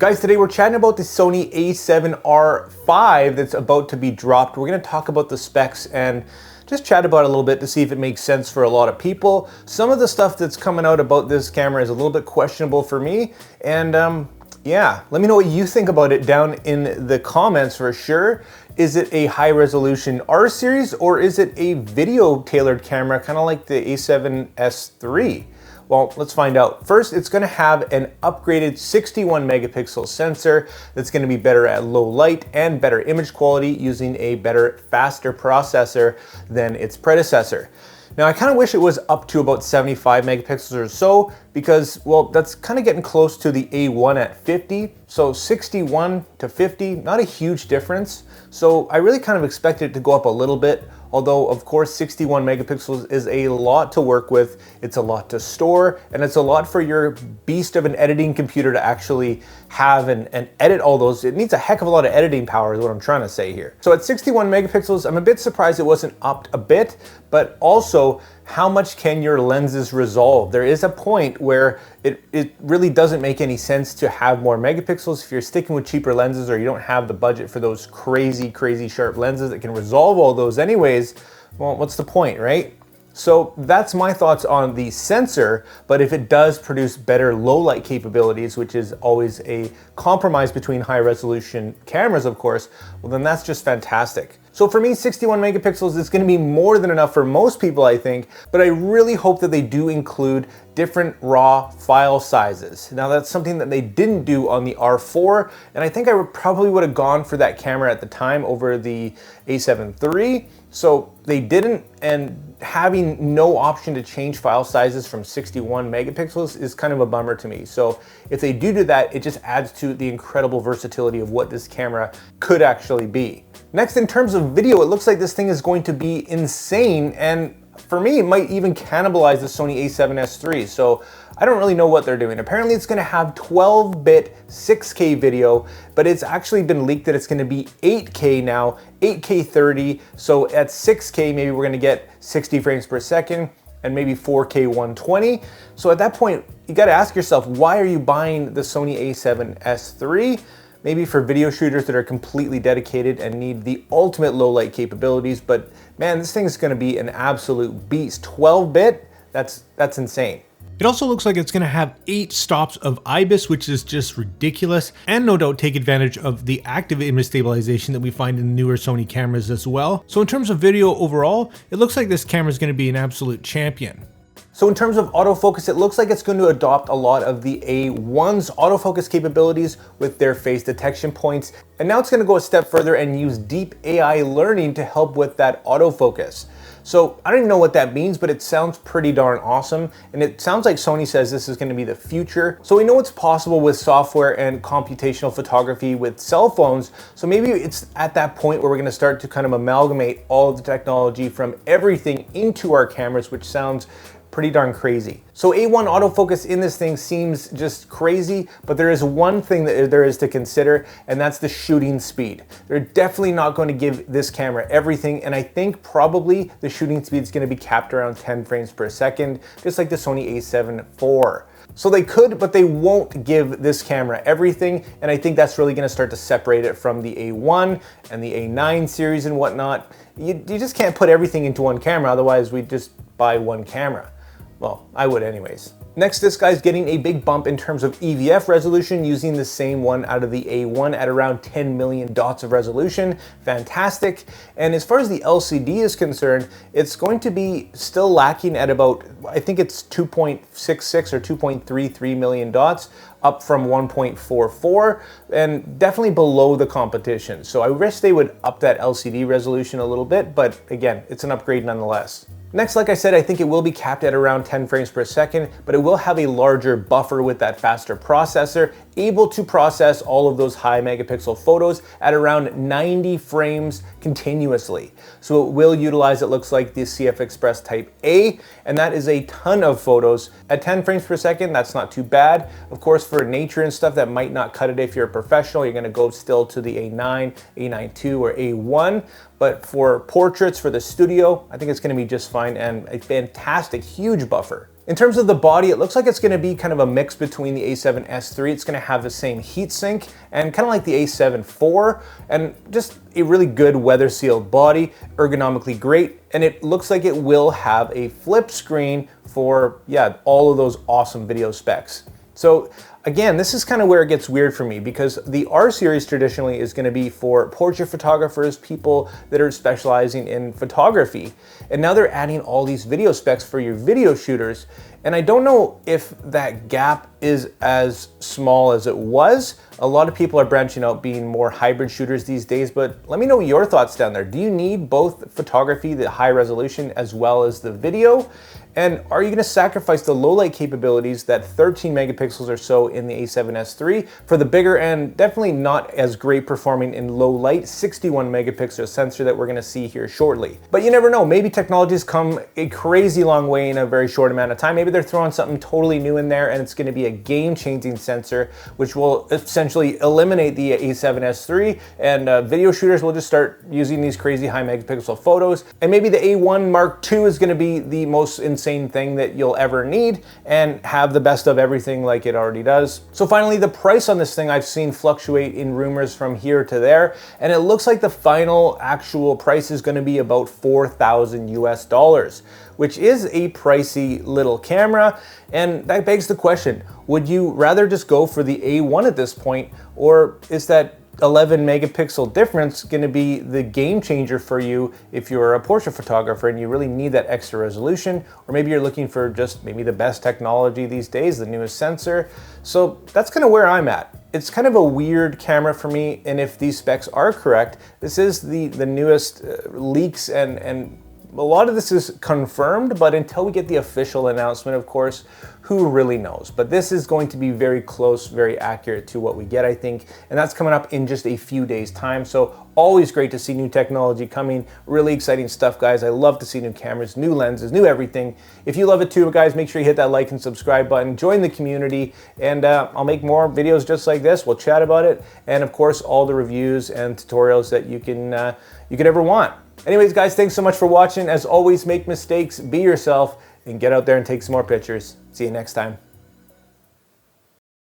Guys, today we're chatting about the Sony A7R V that's about to be dropped. We're going to talk about the specs and just chat about it a little bit to see if it makes sense for a lot of people. Some of the stuff that's coming out about this camera is a little bit questionable for me, and yeah, let me know what you think about it down in the comments for sure. Is it a high resolution R series or is it a video tailored camera, kind of like the A7S III? Well, let's find out. First, it's going to have an upgraded 61 megapixel sensor that's going to be better at low light and better image quality using a better, faster processor than its predecessor. Now, I kind of wish it was up to about 75 megapixels or so because, well, that's kind of getting close to the A1 at 50. So 61 to 50, not a huge difference. So I really kind of expected it to go up a little bit. Although, of course, 61 megapixels is a lot to work with, it's a lot to store, and it's a lot for your beast of an editing computer to actually have and edit all those. It needs a heck of a lot of editing power is what I'm trying to say here. So at 61 megapixels, I'm a bit surprised it wasn't upped a bit, but also how much can your lenses resolve? There is a point where it really doesn't make any sense to have more megapixels if you're sticking with cheaper lenses or you don't have the budget for those crazy sharp lenses that can resolve all those anyways. Well, what's the point, right? So that's my thoughts on the sensor, but if it does produce better low light capabilities, which is always a compromise between high resolution cameras, of course, well then that's just fantastic. So for me, 61 megapixels is going to be more than enough for most people, I think, but I really hope that they do include different RAW file sizes. Now that's something that they didn't do on the R4, and I think I probably would have gone for that camera at the time over the A7 III. So they didn't, and having no option to change file sizes from 61 megapixels is kind of a bummer to me. So if they do that, it just adds to the incredible versatility of what this camera could actually be. Next, in terms of video, it looks like this thing is going to be insane, and for me, it might even cannibalize the Sony A7S III, so I don't really know what they're doing. Apparently it's gonna have 12-bit 6K video, but it's actually been leaked that it's gonna be 8K now, 8K 30, so at 6K, maybe we're gonna get 60 frames per second, and maybe 4K 120. So at that point, you gotta ask yourself, why are you buying the Sony A7S III? Maybe for video shooters that are completely dedicated and need the ultimate low light capabilities, but man, this thing is gonna be an absolute beast. 12-bit, that's insane. It also looks like it's going to have 8 stops of IBIS, which is just ridiculous, and no doubt take advantage of the active image stabilization that we find in newer Sony cameras as well. So in terms of video overall, it looks like this camera is going to be an absolute champion. So in terms of autofocus, it looks like it's going to adopt a lot of the A1's autofocus capabilities with their face detection points. And now it's going to go a step further and use deep AI learning to help with that autofocus. So I don't even know what that means, but it sounds pretty darn awesome. And it sounds like Sony says this is going to be the future. So we know it's possible with software and computational photography with cell phones. So maybe it's at that point where we're going to start to kind of amalgamate all of the technology from everything into our cameras, which sounds pretty darn crazy. So A1 autofocus in this thing seems just crazy, but there is one thing that there is to consider, and that's the shooting speed. They're definitely not going to give this camera everything, and I think probably the shooting speed is going to be capped around 10 frames per second, just like the Sony A7 IV. So they could, but they won't give this camera everything, and I think that's really going to start to separate it from the A1 and the A9 series and whatnot. You just can't put everything into one camera, otherwise we'd just buy one camera. Well, I would anyways. Next, this guy's getting a big bump in terms of EVF resolution, using the same one out of the A1 at around 10 million dots of resolution. Fantastic. And as far as the LCD is concerned, it's going to be still lacking at about, I think it's 2.66 or 2.33 million dots, up from 1.44, and definitely below the competition. So I wish they would up that LCD resolution a little bit, but again, it's an upgrade nonetheless. Next, like I said, I think it will be capped at around 10 frames per second, but it will have a larger buffer with that faster processor, able to process all of those high megapixel photos at around 90 frames continuously. So it will utilize, it looks like, the CF Express Type A, and that is a ton of photos. At 10 frames per second, that's not too bad. Of course, for nature and stuff, that might not cut it if you're a professional. You're gonna go still to the A9, A9 II, or A1, but for portraits, for the studio, I think it's gonna be just fine, and a fantastic, huge buffer. In terms of the body, it looks like it's going to be kind of a mix between the A7S III. It's going to have the same heatsink and kind of like the A7 IV, and just a really good weather sealed body, ergonomically great, and it looks like it will have a flip screen for, yeah, all of those awesome video specs. So again, this is kind of where it gets weird for me, because the R series traditionally is going to be for portrait photographers, people that are specializing in photography. And now they're adding all these video specs for your video shooters. And I don't know if that gap is as small as it was. A lot of people are branching out, being more hybrid shooters these days, but let me know your thoughts down there. Do you need both photography, the high resolution, as well as the video? And are you going to sacrifice the low light capabilities, that 13 megapixels or so in the A7S III, for the bigger and definitely not as great performing in low light 61 megapixel sensor that we're going to see here shortly? But you never know, maybe technology's come a crazy long way in a very short amount of time. Maybe they're throwing something totally new in there and it's going to be a game-changing sensor, which will essentially eliminate the A7S III, and video shooters will just start using these crazy high megapixel photos. And maybe the A1 Mark II is going to be the most insane thing that you'll ever need and have the best of everything like it already does. So finally, the price on this thing I've seen fluctuate in rumors from here to there, and it looks like the final actual price is going to be about $4,000 US, which is a pricey little camera. And that begs the question, would you rather just go for the A1 at this point, or is that 11 megapixel difference going to be the game changer for you if you're a portrait photographer and you really need that extra resolution, or maybe you're looking for just maybe the best technology these days, the newest sensor? So that's kind of where I'm at. It's kind of a weird camera for me, and if these specs are correct, this is the newest leaks, and a lot of this is confirmed, but until we get the official announcement, of course, who really knows? But this is going to be very close, very accurate to what we get, I think, and that's coming up in just a few days' time. So always great to see new technology coming. Really exciting stuff, guys. I love to see new cameras, new lenses, new everything. If you love it too, guys, make sure you hit that like and subscribe button, join the community, and I'll make more videos just like this. We'll chat about it, and of course, all the reviews and tutorials that you could ever want. Anyways, guys, thanks so much for watching. As always, make mistakes, be yourself, and get out there and take some more pictures. See you next time.